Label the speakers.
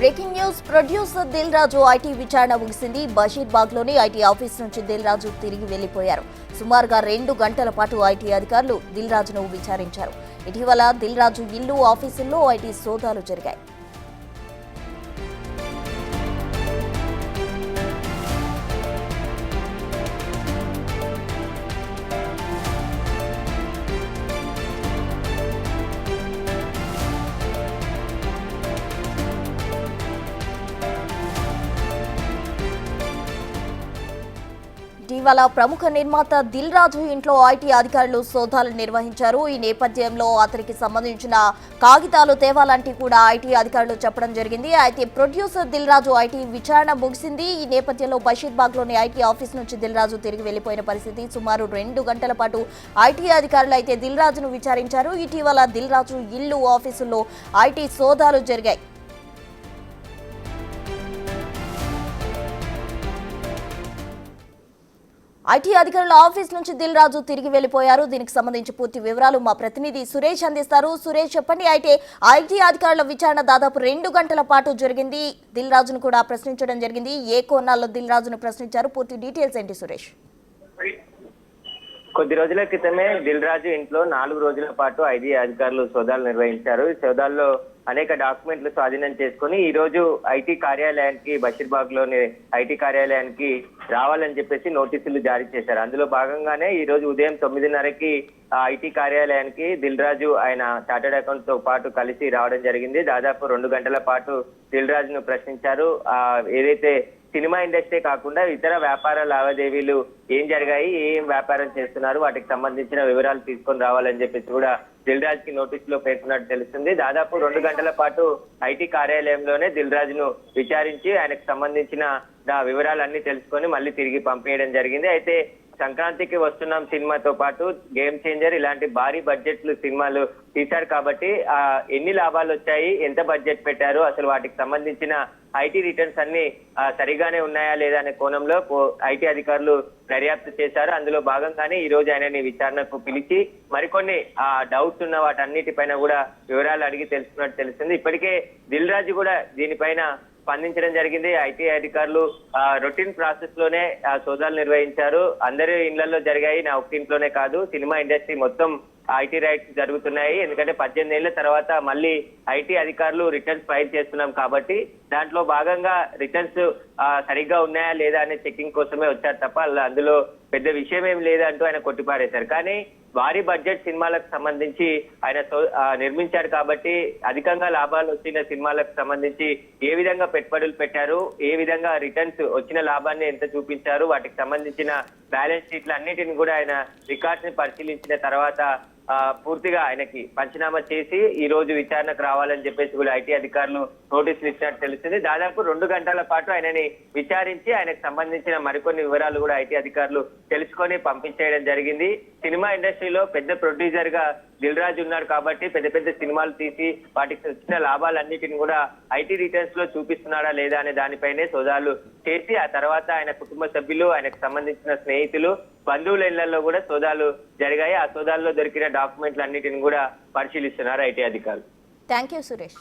Speaker 1: Breaking news. Producer Dil Raju IT విచారణ ముగిసింది. బషీర్బాగ్ లోని ఐటీ ఆఫీస్ నుంచి దిల్ రాజు తిరిగి వెళ్లిపోయారు. సుమారుగా 2 గంటల పాటు ఐటీ అధికారులు దిల్ రాజును విచారించారు. ఇటీవల దిల్ రాజు ఇల్లు, ఆఫీసుల్లో ఐటీ సోదాలు జరిగాయి. ఇటీవల ప్రముఖ నిర్మాత దిల్ రాజు ఇంట్లో ఐటీ అధికారులు సోదాలు నిర్వహించారు. ఈ నేపథ్యంలో అతనికి సంబంధించిన కాగితాలు తేవాలంటే కూడా ఐటీ అధికారులు చెప్పడం జరిగింది. అయితే ప్రొడ్యూసర్ దిల్ రాజు ఐటీ విచారణ ముగిసింది. ఈ నేపథ్యంలో బషీర్బాగ్ లోని ఐటీ ఆఫీస్ నుంచి దిల్ రాజు తిరిగి వెళ్లిపోయిన పరిస్థితి. సుమారు 2 గంటల పాటు ఐటీ అధికారులు అయితే దిల్ రాజును విచారించారు. ఇటీవల దిల్ రాజు ఇల్లు, ఆఫీసుల్లో ఐటీ సోదాలు జరిగాయి. ఐటీ అధికారుల ఆఫీస్ నుంచి దిల్ రాజు తిరిగి వెళ్లిపోయారు. దీనికి సంబంధించి పూర్తి వివరాలు మా ప్రతినిధి సురేష్ అందిస్తారు. సురేష్, చెప్పండి. అయితే ఐటీ అధికారుల విచారణ దాదాపు 2 గంటల పాటు జరిగింది. దిల్ రాజును కూడా ప్రశ్నించడం జరిగింది. ఏ కోణాల్లో దిల్ రాజును ప్రశ్నించారు? పూర్తి డీటెయిల్స్ ఏంటి సురేష్?
Speaker 2: కొద్ది రోజుల క్రితమే దిల్ రాజు ఇంట్లో 4 రోజుల పాటు ఐటీ అధికారులు సోదాలు నిర్వహించారు. ఈ సోదాల్లో అనేక డాక్యుమెంట్లు స్వాధీనం చేసుకుని ఈ రోజు ఐటీ కార్యాలయానికి, బషీర్బాగ్ లోని ఐటీ కార్యాలయానికి రావాలని చెప్పేసి నోటీసులు జారీ చేశారు. అందులో భాగంగానే ఈ రోజు ఉదయం 9:30కి ఐటీ కార్యాలయానికి దిల్ రాజు ఆయన చార్టెడ్ అకౌంట్ తో పాటు కలిసి రావడం జరిగింది. దాదాపు 2 గంటల పాటు దిల్ రాజును ప్రశ్నించారు. ఏదైతే సినిమా ఇండస్ట్రీ కాకుండా ఇతర వ్యాపార లావాదేవీలు ఏం జరిగాయి, ఏం వ్యాపారం చేస్తున్నారు, వాటికి సంబంధించిన వివరాలు తీసుకొని రావాలని చెప్పేసి కూడా దిల్ రాజ్ కి నోటీసులో పేర్కొన్నట్టు తెలుస్తుంది. దాదాపు 2 గంటల పాటు ఐటీ కార్యాలయంలోనే దిల్ రాజును విచారించి ఆయనకు సంబంధించిన వివరాలన్నీ తెలుసుకొని మళ్ళీ తిరిగి పంపేయడం జరిగింది. అయితే సంక్రాంతికి వస్తున్నాం సినిమాతో పాటు గేమ్ చేంజర్ ఇలాంటి భారీ బడ్జెట్లు సినిమాలు తీశారు కాబట్టి ఎన్ని లాభాలు వచ్చాయి, ఎంత బడ్జెట్ పెట్టారు, అసలు వాటికి సంబంధించిన ఐటీ రిటర్న్స్ అన్ని సరిగానే ఉన్నాయా లేదా అనే కోణంలో ఐటీ అధికారులు దర్యాప్తు చేశారు. అందులో భాగంగానే ఈ రోజు ఆయనని విచారణకు పిలిచి మరికొన్ని డౌట్స్ ఉన్న వాటన్నిటిపైన కూడా వివరాలు అడిగి తెలుసుకున్నట్టు తెలుస్తుంది. ఇప్పటికే దిల్ రాజు కూడా దీనిపైన స్పందించడం జరిగింది. ఐటీ అధికారులు రొటీన్ ప్రాసెస్ లోనే సోదాలు నిర్వహించారు. అందరి ఇళ్లలో జరిగాయి, నా ఒక్క ఇంట్లోనే కాదు, సినిమా ఇండస్ట్రీ మొత్తం ఐటీ రైట్స్ జరుగుతున్నాయి. ఎందుకంటే 18 ఏళ్ల తర్వాత మళ్ళీ ఐటీ అధికారులు రిటర్న్స్ ఫైల్ చేస్తున్నాం కాబట్టి దాంట్లో భాగంగా రిటర్న్స్ సరిగ్గా ఉన్నాయా లేదా అనే చెకింగ్ కోసమే వచ్చారు తప్ప అందులో పెద్ద విషయం ఏం లేదంటూ ఆయన కొట్టిపారేశారు. కానీ భారీ బడ్జెట్ సినిమాలకు సంబంధించి ఆయన నిర్మించారు కాబట్టి అధికంగా లాభాలు వచ్చిన సినిమాలకు సంబంధించి ఏ విధంగా పెట్టుబడులు పెట్టారు, ఏ విధంగా రిటర్న్స్ వచ్చిన లాభాన్ని ఎంత చూపించారు, వాటికి సంబంధించిన బ్యాలెన్స్ షీట్లు అన్నిటిని కూడా ఆయన రికార్డ్స్ ని పరిశీలించిన తర్వాత పూర్తిగా ఆయనకి పంచనామా చేసి ఈ రోజు విచారణకు రావాలని చెప్పేసి కూడా ఐటీ అధికారులు నోటీసులు ఇచ్చినట్టు తెలుస్తుంది. దాదాపు 2 గంటల పాటు ఆయనని విచారించి ఆయనకు సంబంధించిన మరికొన్ని వివరాలు కూడా ఐటీ అధికారులు తెలుసుకొని పంపించేయడం జరిగింది. సినిమా ఇండస్ట్రీలో పెద్ద ప్రొడ్యూసర్ గా దిల్ రాజు ఉన్నారు కాబట్టి పెద్ద పెద్ద సినిమాలు తీసి వాటికి వచ్చిన లాభాలన్నిటిని కూడా ఐటీ రిటర్న్స్ లో చూపిస్తున్నాడా లేదా అనే దానిపైనే సోదాలు చేసి ఆ తర్వాత ఆయన కుటుంబ సభ్యులు, ఆయనకు సంబంధించిన స్నేహితులు, బంధువుల ఇళ్లలో కూడా సోదాలు జరిగాయి. ఆ సోదాల్లో దొరికిన డాక్యుమెంట్లు అన్నిటిని కూడా పరిశీలిస్తున్నారు ఐటీ అధికారులు.
Speaker 1: Thank you Suresh.